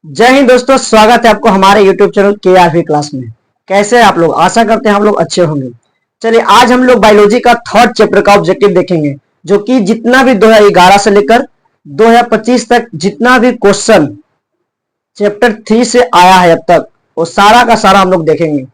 जय हिंद दोस्तों, स्वागत है आपको हमारे YouTube चैनल KRV क्लास में। कैसे हैं आप लोग? आशा करते हैं आप लोग अच्छे होंगे। चलिए आज हम लोग बायोलॉजी का थर्ड चैप्टर का ऑब्जेक्टिव देखेंगे, जो कि जितना भी 2011 से लेकर 2025 तक जितना भी क्वेश्चन चैप्टर 3 से आया है अब तक, वो सारा का सारा हम लोग देखेंगे।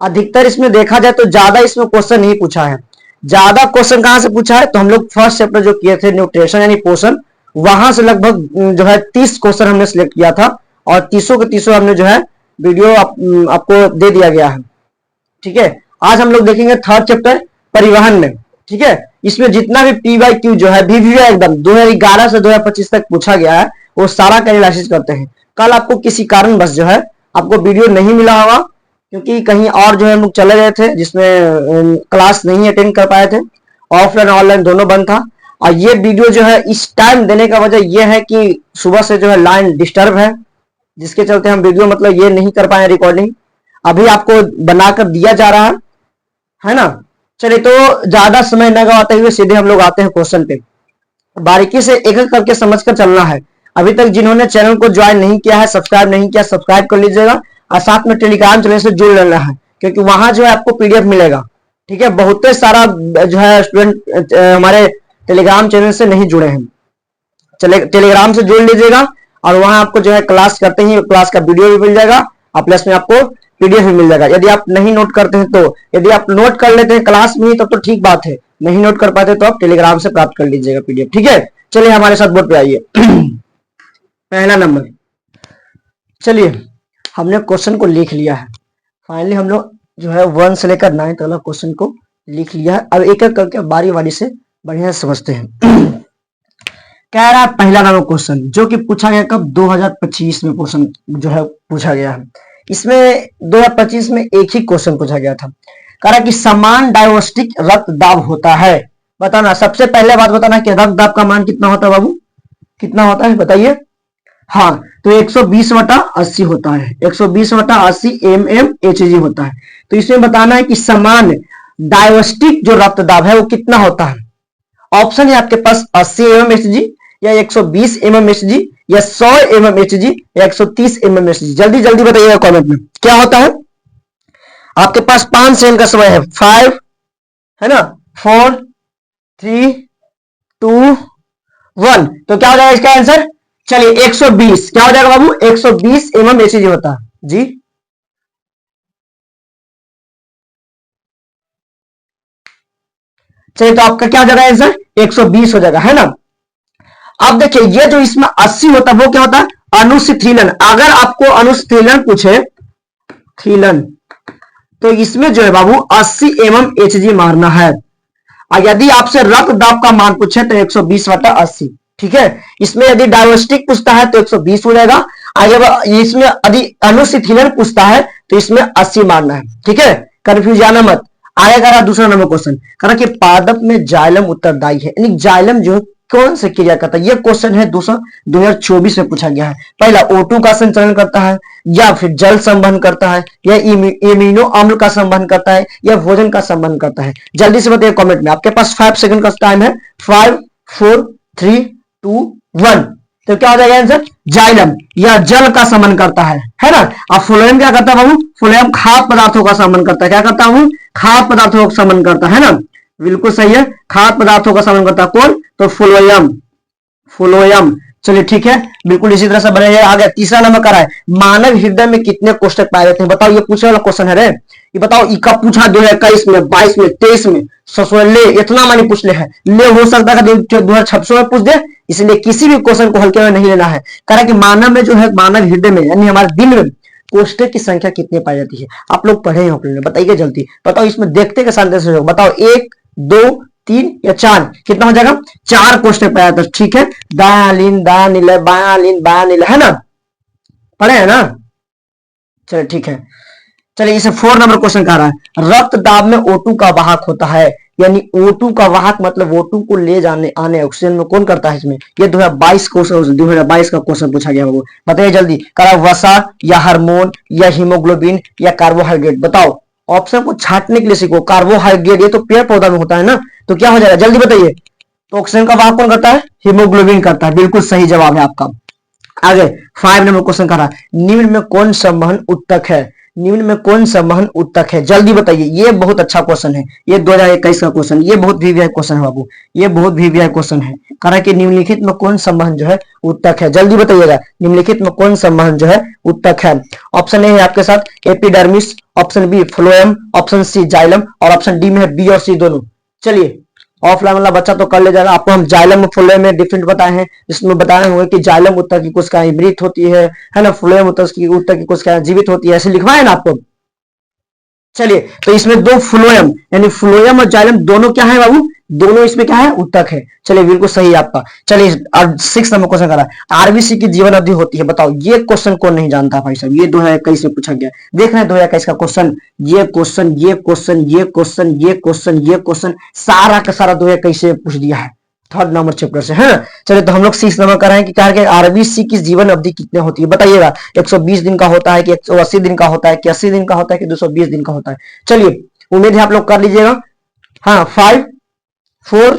अधिकतर इसमें देखा जाए तो ज्यादा इसमें क्वेश्चन नहीं पूछा है। ज्यादा क्वेश्चन कहां से पूछा है? तो हम लोग फर्स्ट चैप्टर जो किए थे न्यूट्रिशन यानी पोषण, वहां से लगभग जो है 30 क्वेश्चन हमने सिलेक्ट किया था और 30 के 30 हमने जो है वीडियो आपको दे दिया गया है। ठीक है, आज हम लोग देखेंगे थर्ड चैप्टर परिवहन में। ठीक है, इसमें जितना भी PYQ जो है VVI एकदम 2011 से 2025 तक पूछा गया है, वो सारा का एनालिसिस करते हैं। कल आपको किसी कारणवश जो है आपको वीडियो नहीं मिला होगा, क्योंकि कहीं और जो है हम लोग चले गए थे, जिसमें क्लास नहीं अटेंड कर पाए थे। ऑफलाइन ऑनलाइन दोनों बंद था। और ये वीडियो जो है इस टाइम देने का वजह यह है कि सुबह से जो है लाइन डिस्टर्ब है, जिसके चलते हम वीडियो मतलब ये नहीं कर पाए रिकॉर्डिंग। अभी आपको बनाकर दिया जा रहा है ना। चलिए, तो ज्यादा समय न गवाते हुए सीधे हम लोग आते हैं क्वेश्चन पे। बारीकी से एक एक करके समझकर चलना है। अभी तक जिन्होंने चैनल को ज्वाइन नहीं किया है, सब्सक्राइब नहीं किया, सब्सक्राइब कर लीजिएगा और साथ में टेलीग्राम चैनल से जुड़ लेना है, क्योंकि वहां जो है आपको PDF मिलेगा। ठीक है, बहुत सारा जो है स्टूडेंट हमारे टेलीग्राम चैनल से नहीं जुड़े हैं। चले टेलीग्राम से जुड़ लीजिएगा और वहां आपको जो है क्लास करते ही क्लास का वीडियो भी मिल जाएगा और प्लस में आपको PDF भी मिल जाएगा। यदि आप नहीं नोट करते हैं तो, यदि आप नोट कर लेते हैं क्लास में तब तो ठीक बात है, नहीं नोट कर पाते तो आप टेलीग्राम से प्राप्त कर लीजिएगा PDF। ठीक है, चलिए हमारे साथ बोर्ड पे आइए। पहला नंबर, चलिए हमने क्वेश्चन को लिख लिया है। फाइनली हम लोग जो है 1 से लेकर 9 तक क्वेश्चन को लिख लिया है। अब एक एक करके बारी बारी से बढ़िया समझते हैं। कह रहा है पहला नंबर क्वेश्चन, जो कि पूछा गया कब? 2025 में क्वेश्चन जो है पूछा गया है। इसमें 2025 में एक ही क्वेश्चन पूछा गया था। कह रहा कि समान डायस्टिक रक्तदाब होता है। बताना, सबसे पहले बात बताना कि रक्तदाब का मान कितना होता है बाबू? कितना होता है बताइए? हाँ, तो 120/80 होता है। 120/80 mmHg होता है। तो इसमें बताना है कि समान डायस्टिक जो रक्तदाब है वो कितना होता है। ऑप्शन है आपके पास 80 mmHg या 120 mmHg या 100 mmHg या 130 mmHg। जल्दी जल्दी बताइएगा कमेंट में क्या होता है। आपके पास 5 सेकंड का समय है। 5 है ना, 4 3 2 1। तो क्या हो जाएगा इसका आंसर? चलिए 120 क्या हो जाएगा बाबू? 120 mmHg होता है जी। चलिए, तो आपका क्या हो जाएगा आंसर? 120 हो जाएगा, है ना। अब देखिए, ये जो इसमें 80 होता है वो क्या होता है? अनुशीलन। अगर आपको अनुशीलन पूछे थीलन, तो इसमें जो है बाबू 80 mmHg मारना है। और यदि आपसे रक्तदाब का मान पूछे तो 120/80। ठीक है, इसमें यदि डायस्टिक पूछता है तो 120 हो जाएगा। और इसमें यदि अनुशीलन पूछता है तो इसमें 80 मारना है। ठीक है, कंफ्यूज जाना मत। आगे करा दूसरा नंबर क्वेश्चन, करा कि पादप में जाइलम उत्तरदायी है, यानी जाइलम जो है कौन से क्रिया करता है। ये क्वेश्चन है 2024 में पूछा गया है। पहला O2 का संचरण करता है, या फिर जल संबंध करता है, या इम्यूनो अम्ल का संबंध करता है, या भोजन का संबंध करता है। जल्दी से बताइए कमेंट में। आपके पास 5 सेकंड का टाइम है। 5 4 3 2 1। तो क्या हो जाएगा आंसर? जाइलम या जल का संबंध करता है ना। अब फ्लोएम क्या करता है बाबू? फ्लोएम खाद्य पदार्थों का संबंध करता है। क्या करता हूं? खाद्य पदार्थों का संबंध करता है ना। बिल्कुल सही है, खाद्य पदार्थों का संबंध करता है कौन? तो फ्लोएम। फ्लोएम। चलिए ठीक है, बिल्कुल इसी तरह से बनेगा। आ गया तीसरा नंबर करा है, मानव हृदय में कितने कोष्ठक पाए जाते हैं? बताओ, ये पूछने वाला क्वेश्चन है रे। ये बताओ, इका पूछा 2021 में, 22 में, 23 में, ले इतना मानी पूछ ले है। ले हो सकता है 2026 में पूछ दे, इसलिए किसी भी क्वेश्चन को हल्के में नहीं लेना है। कारण कि मानव में जो है, मानव हृदय में यानी हमारे दिल में कोष्ठक की संख्या कितनी पाई जाती है? आप लोग पढ़े हैं, बताइए जल्दी। बताओ, इसमें देखते के साथ बताओ, 1 2 3 या 4, कितना हो जाएगा? 4 कोष्ठक पाया जाता है। ठीक है, दायां लीन दायां नीला, बायां लीन बायां नीला, है ना। पढ़े है ना। चलिए ठीक है, चलिए इसे 4 नंबर क्वेश्चन कह रहा है, रक्तदाब में O2 का वाहक होता है, यानी O2 का वाहक मतलब O2 को ले जाने आने ऑक्सीजन में कौन करता है इसमें? ये 2022 का क्वेश्चन पूछा गया वो। बताइए जल्दी। करा वसा या हार्मोन या हीमोग्लोबिन या कार्बोहाइड्रेट? बताओ, ऑप्शन को छांटने के लिए सीखो। कार्बोहाइड्रेट ये तो पेड़ पौधा में होता है ना, तो क्या हो जाएगा जल्दी बताइए। तो ऑक्सीजन का वाहक कौन करता है? हीमोग्लोबिन करता है। बिल्कुल सही जवाब है आपका। आगे 5 नंबर क्वेश्चन कह रहा निम्न में कौन संवहन उत्तक है, निम्न में कौन संवहन उत्तक है, जल्दी बताइए। ये बहुत अच्छा क्वेश्चन है, ये 2021 का क्वेश्चन, ये बहुत वीवीआई क्वेश्चन है बाबू, ये बहुत वीवीआई क्वेश्चन है। कह रहा है कि निम्नलिखित में कौन संवहन जो है उत्तक है, जल्दी बताइएगा निम्नलिखित में कौन संवहन जो है उत्तक है। ऑप्शन ए है आपके साथ epidermis, option B phloem, option C xylem और ऑप्शन डी में है बी और सी दोनों। चलिए ऑफलाइन वाला बच्चा तो कर ले जाएगा, आपको हम जाइलम फ्लोएम में डिफरेंट बताए हैं, जिसमें बताए हुए कि जाइलम उत्तक की कोशिकाएं मृत होती है ना, फ्लोएम उत्तक की कोशिकाएं जीवित होती है, ऐसे लिखवाए ना आपको। चलिए तो इसमें दो फ्लोएम यानी फ्लोएम और जाइलम दोनों क्या है बाबू, दोनों इसमें क्या है उत्तक है। चलिए बिल्कुल सही है आपका। चलिए 6 नंबर क्वेश्चन करा आरबीसी की जीवन अवधि होती है, बताओ ये क्वेश्चन कौन नहीं जानता भाई साहब, ये 2021 में पूछा गया, देख रहे हैं 2021 का क्वेश्चन, ये क्वेश्चन ये क्वेश्चन ये क्वेश्चन ये क्वेश्चन ये क्वेश्चन सारा का सारा 2021 में पूछ दिया है, 3rd नंबर चैप्टर से है। चलिए तो हम लोग 6 नंबर कर रहे हैं कि क्या आरबीसी की जीवन अवधि कितने होती है, बताइएगा 120 दिन का होता है कि 180 दिन का होता है कि 80 दिन का होता है कि 220 दिन का होता है। चलिए उम्मीद है आप लोग कर लीजिएगा। हाँ 5 4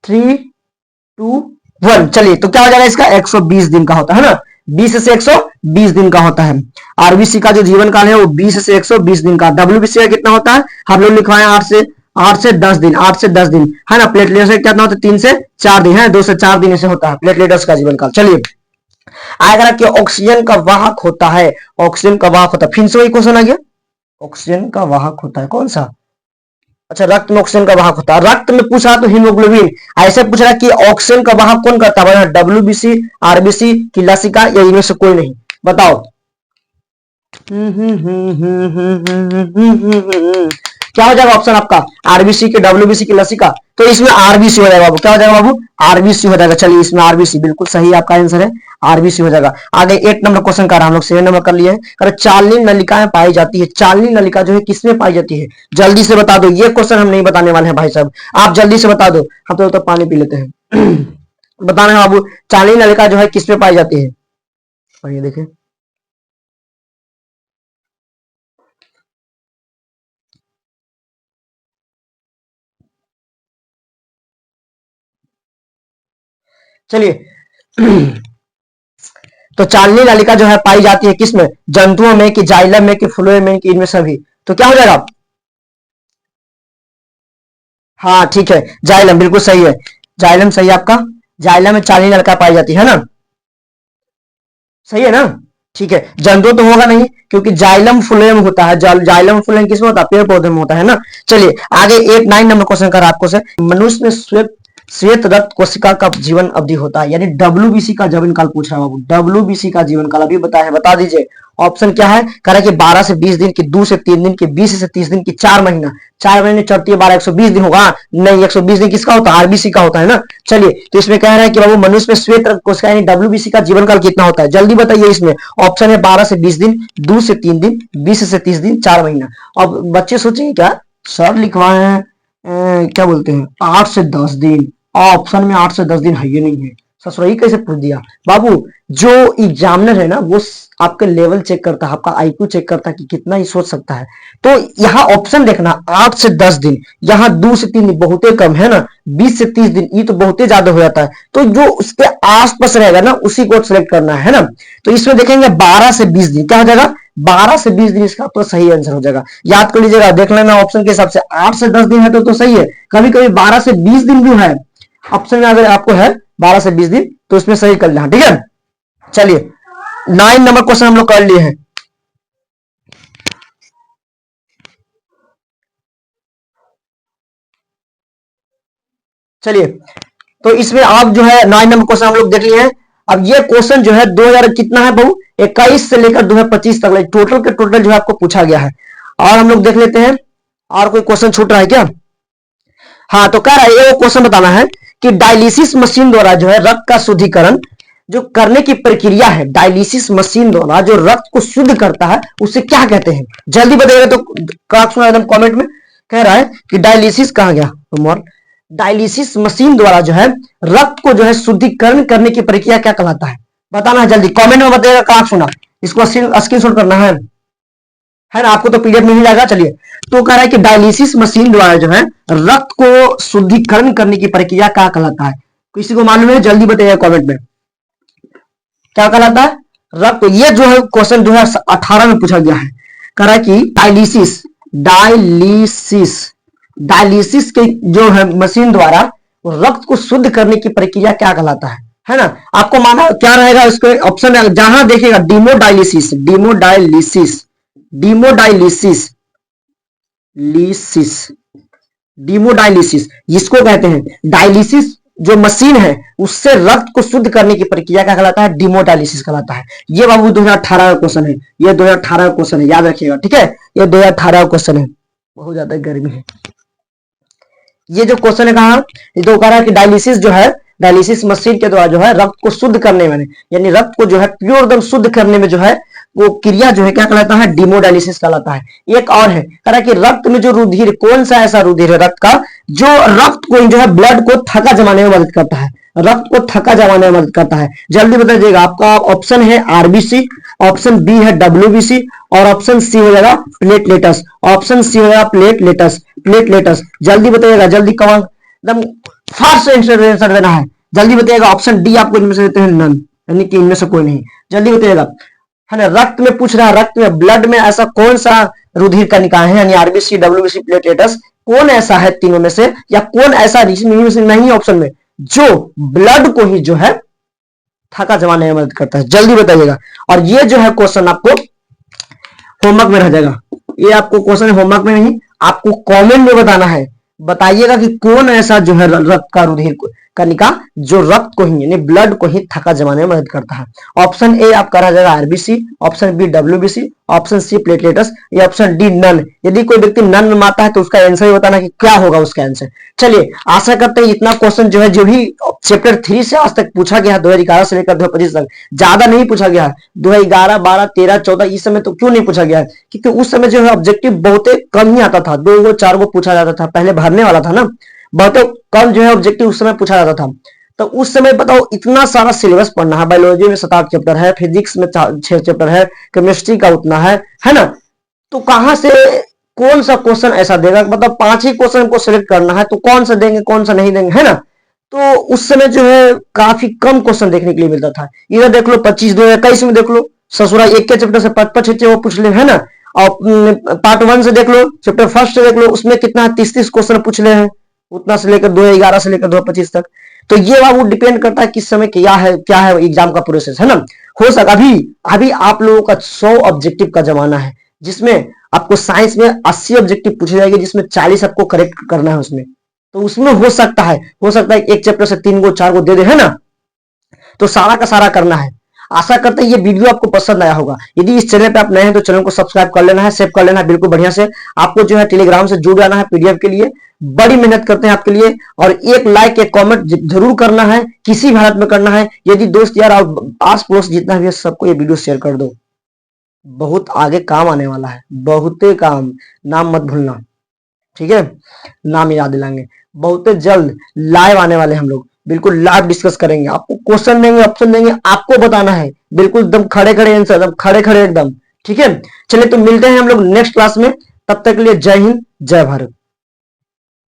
3 2 1। चलिए तो क्या हो जाएगा इसका 120 दिन का होता है ना, 20 से 120 दिन का होता है। आरबीसी का जो जीवन काल है वो 20 से 120 दिन का। डब्ल्यूबीसी का कितना होता है, हम लोग लिखवाए 8 से 10 दिन, 8 से 10 दिन है ना। प्लेटलेट्स का कितना होता है 3 से 4 दिन है, 2 से 4 दिन से होता है प्लेटलेट्स का जीवन काल। चलिए आएगा कि ऑक्सीजन का वाहक होता है, ऑक्सीजन का वाहक होता है, फिर से वही क्वेश्चन आ गया, ऑक्सीजन का वाहक होता है कौन सा, अच्छा रक्त में ऑक्सीजन का वाहक होता है। रक्त में पूछा तो हीमोग्लोबिन, ऐसे पूछ रहा कि ऑक्सीजन का वाहक कौन करता है, डब्ल्यूबीसी, आरबीसी की लसिका या इनमें से कोई नहीं, बताओ। क्या हो जाएगा ऑप्शन आपका आरबीसी के डब्ल्यूबीसी की लसिका, तो इसमें आरबीसी हो जाएगा बाबू, क्या हो जाएगा बाबू आरबीसी हो जाएगा। चलिए इसमें आरबीसी बिल्कुल सही आपका आंसर है, आरबीसी हो जाएगा। आगे 8 नंबर क्वेश्चन कर रहा हम लोग 7 नंबर कर लिए हैं, चालनी नलिकाएं पाई जाती है, चालनी नलिका जो है किसमें पाई जाती है, जल्दी से बता दो। ये क्वेश्चन हम नहीं बताने वाले हैं भाई साहब, आप जल्दी से बता दो, हम तो पानी पी लेते हैं बताना है बाबू चालनी नलिका जो है किसमें पाई जाती है, ये देखें चलिए तो चालनी नलिका जो है पाई जाती है किसमें, जंतुओं में कि जाइलम में कि फ्लोएम में कि इनमें सभी, तो क्या हो जाएगा, हाँ ठीक है जाइलम बिल्कुल सही है, जाइलम सही है आपका, जाइलम में चालनी नलिका पाई जाती है ना, सही है ना। ठीक है जंतु तो होगा नहीं क्योंकि जाइलम फ्लोएम होता है, जाइलम फ्लोएम किसमें होता है, पेड़ पौधे में होता है ना। चलिए आगे 8 9 नंबर क्वेश्चन कर आपको से, मनुष्य में श्वेत रक्त कोशिका का जीवन अवधि होता है, यानी डब्ल्यूबीसी का जीवन काल पूछ रहा है बाबू, डब्ल्यूबीसी का जीवन काल अभी बताया है, बता दीजिए। ऑप्शन क्या है, कह रहा है कि 12 से 20 दिन की, 2 से 3 दिन की, 20 से 30 दिन की, 4 महीना, 4 महीने चढ़ती है 12 120 दिन होगा, नहीं 120 दिन किसका होता है, आरबीसी का होता है ना। चलिए तो इसमें कह रहा है कि बाबू मनुष्य में श्वेत रक्त कोशिका यानी डब्ल्यूबीसी का जीवन काल कितना होता है, जल्दी बताइए। इसमें ऑप्शन है 12 से 20 दिन, 2 से 3 दिन, 20 से 30 दिन, 4 महीना। अब बच्चे सोचेंगे क्या सर लिखवाए हैं क्या बोलते हैं 8 से 10 दिन, ऑप्शन में 8 से 10 दिन है ही नहीं है, ससुराई कैसे पूछ दिया बाबू। जो एग्जामिनर है ना वो आपके लेवल चेक करता है, आपका आईक्यू चेक करता है कि कितना ही सोच सकता है। तो यहाँ ऑप्शन देखना 8 से 10 दिन, यहाँ 2 से 3 दिन बहुत कम है ना, 20 से 30 दिन ये तो बहुत ज्यादा हो जाता है, तो जो उसके आसपास रहेगा ना उसी को सिलेक्ट करना है ना। तो इसमें देखेंगे 12 से 20 दिन, क्या हो जाएगा 12 से 20 दिन, इसका तो सही आंसर हो जाएगा, याद कर लीजिएगा, देख लेना ऑप्शन के हिसाब से 8 से 10 दिन है तो सही है, कभी कभी 12 से 20 दिन भी है, ऑप्शन में अगर आपको है 12 से 20 दिन तो इसमें सही कर लेना, ठीक है। चलिए 9 नंबर क्वेश्चन हम लोग कर लिए हैं, चलिए तो इसमें आप जो है 9 नंबर क्वेश्चन हम लोग देख लिए हैं। अब ये क्वेश्चन जो है 2000 कितना है बहु 21 से लेकर 2025 तक टोटल के टोटल जो है आपको पूछा गया है, और हम लोग देख लेते हैं और कोई क्वेश्चन छूट रहा है क्या। हाँ तो कह रहा है ये क्वेश्चन बताना है कि डायलिसिस मशीन द्वारा जो है रक्त का शुद्धिकरण जो करने की प्रक्रिया है, डायलिसिस मशीन द्वारा जो रक्त को शुद्ध करता है उसे क्या कहते हैं, जल्दी बताइएगा तो एकदम कमेंट में। कह रहा है कि डायलिसिस कहा गया डायलिसिस मशीन द्वारा जो है रक्त को जो है शुद्धिकरण करने की प्रक्रिया क्या कहलाता है, बताना है जल्दी कमेंट में बताइएगा, कहा सुना इसको स्क्रीनशॉट करना है ना, आपको तो पीडीएफ मिल जाएगा। चलिए तो कह रहा है कि डायलिसिस मशीन द्वारा जो है रक्त को शुद्धिकरण करने की प्रक्रिया क्या कहलाता है, किसी को मालूम है जल्दी बताइएगा कमेंट में। क्या कहलाता है? रक्त। ये जो है क्वेश्चन 2018 में पूछा गया है, कह रहा है कि डायलिसिस डायलिसिस डायलिसिस के जो है मशीन द्वारा रक्त को शुद्ध करने की प्रक्रिया क्या कहलाता है ना? आपको माना क्या रहेगा इसके ऑप्शन, जहां देखिएगा डीमोडायलिसिस डीमोडायलिसिस डीमोडायलिसिस लीसिस डीमोडायलिसिस जिसको कहते हैं डायलिसिस जो मशीन है उससे रक्त को शुद्ध करने की प्रक्रिया क्या कहलाता है? डीमोडायलिसिस कहलाता है। ये बाबू 2018 का क्वेश्चन है, ये 2018 का क्वेश्चन है, याद रखिएगा, ठीक है? ये 2018 का क्वेश्चन है। बहुत ज्यादा गर्मी है। ये जो क्वेश्चन है कहा, ये तो कह रहा है कि डायलिसिस जो है, डायलिसिस मशीन के द्वारा जो है रक्त को शुद्ध करने में, यानी रक्त को जो है प्योर एकदम शुद्ध करने में जो है वो क्रिया जो है क्या कहलाता है? डीमोडायलिसिस कहलाता है। एक और है, कह रहा है कि रक्त में जो रुधिर, कौन सा ऐसा रुधिर है रक्त का जो रक्त को जो है ब्लड को थका जमाने में मदद करता है, रक्त को थका जमाने में मदद करता है? जल्दी बता दीजिएगा। आपका ऑप्शन है आरबीसी, ऑप्शन बी है डब्ल्यूबीसी और ऑप्शन सी हो जाएगा प्लेटलेटस। ऑप्शन सी हो जाएगा प्लेटलेटस, प्लेटलेटस। जल्दी बताइएगा, जल्दी कमाल, एकदम फास्ट आंसर देना है। जल्दी बताइएगा। ऑप्शन डी आपको इनमें से देते हैं नन, यानी कि इनमें से कोई नहीं। जल्दी बताइएगा, है ना? रक्त में पूछ रहा है, रक्त में, ब्लड में ऐसा कौन सा रुधिर का निकाय है, यानी आरबीसी डब्ल्यूबीसी प्लेटलेटस, कौन ऐसा है तीनों में से, या कौन ऐसा नहीं ऑप्शन में जो ब्लड को ही जो है थका जमाने में मदद करता है? जल्दी बताइएगा। और ये जो है क्वेश्चन आपको होमवर्क में रह जाएगा। ये आपको क्वेश्चन होमवर्क में नहीं, आपको कमेंट में बताना है। बताइएगा कि कौन ऐसा जो है रक्त का रुधिर कनिका जो रक्त को ही यानी ब्लड को ही थका जमाने में मदद करता है। ऑप्शन ए आपका रह जाएगा RBC, option B WBC, option C platelets, या ऑप्शन डी नन। यदि कोई व्यक्ति नन में माता है तो उसका आंसर ही बताना कि क्या होगा उसका आंसर। चलिए, आशा करते हैं इतना क्वेश्चन जो है, जो भी चैप्टर 3 से आज तक पूछा गया है 2011 से लेकर 2025 तक, ज्यादा नहीं पूछा गया है। 2011, 12, 13, 14 इस समय तो क्यों नहीं पूछा गया है? क्योंकि उस समय जो है ऑब्जेक्टिव बहुत कम ही आता था, 2 4 गो पूछा जाता था, पहले भरने वाला था ना, बहुत कम जो है ऑब्जेक्टिव उस समय पूछा जाता था। तो उस समय बताओ इतना सारा सिलेबस पढ़ना है, बायोलॉजी में 7 चैप्टर है, फिजिक्स में 6 चैप्टर है, केमिस्ट्री का उतना है ना? तो कहां से कौन सा क्वेश्चन ऐसा देगा, मतलब 5 ही क्वेश्चन को सिलेक्ट करना है, तो कौन सा देंगे कौन सा नहीं देंगे, है ना? तो उस समय जो है काफी कम क्वेश्चन देखने के लिए मिलता था। इधर देख लो 25 2021 में देख लो, ससुरा एक के चैप्टर से 5 वो पूछ ले, है ना? और पार्ट 1 से देख लो, चैप्टर फर्स्ट से देख लो, उसमें कितना 30 क्वेश्चन पूछ ले हैं, उतना से लेकर 2011 से लेकर 2025 तक। तो ये बाबू डिपेंड करता है किस समय क्या है एग्जाम का प्रोसेस, है ना? हो सका अभी आप लोगों का 100 ऑब्जेक्टिव का जमाना है, जिसमें आपको साइंस में 80 ऑब्जेक्टिव पूछे जाएंगे, जिसमें 40 आपको करेक्ट करना है उसमें। तो उसमें हो सकता है एक चैप्टर से 3 गो 4 गो दे दे, है ना? तो सारा का सारा करना है। आशा करते हैं ये वीडियो आपको पसंद आया होगा। यदि इस चैनल पे आप नए हैं तो चैनल को सब्सक्राइब कर लेना है, सेव कर लेना है बिल्कुल बढ़िया से। आपको जो है टेलीग्राम से जुड़ जाना है पीडीएफ के लिए, बड़ी मेहनत करते हैं आपके लिए। और एक लाइक एक कमेंट जरूर करना है, किसी भी हालत में करना है। यदि दोस्त यार और आस पड़ोस जितना भी है सबको ये वीडियो शेयर कर दो, बहुत आगे काम आने वाला है, बहुते काम। नाम मत भूलना, ठीक है? नाम याद दिलाएंगे। बहुत जल्द लाइव आने वाले हम लोग, बिल्कुल लाइव डिस्कस करेंगे। आपको क्वेश्चन देंगे, ऑप्शन देंगे, आपको बताना है, बिल्कुल एकदम खड़े खड़े आंसर, एकदम खड़े खड़े एकदम, ठीक है? चलिए तो मिलते हैं हम लोग नेक्स्ट क्लास में, तब तक के लिए जय हिंद जय भारत।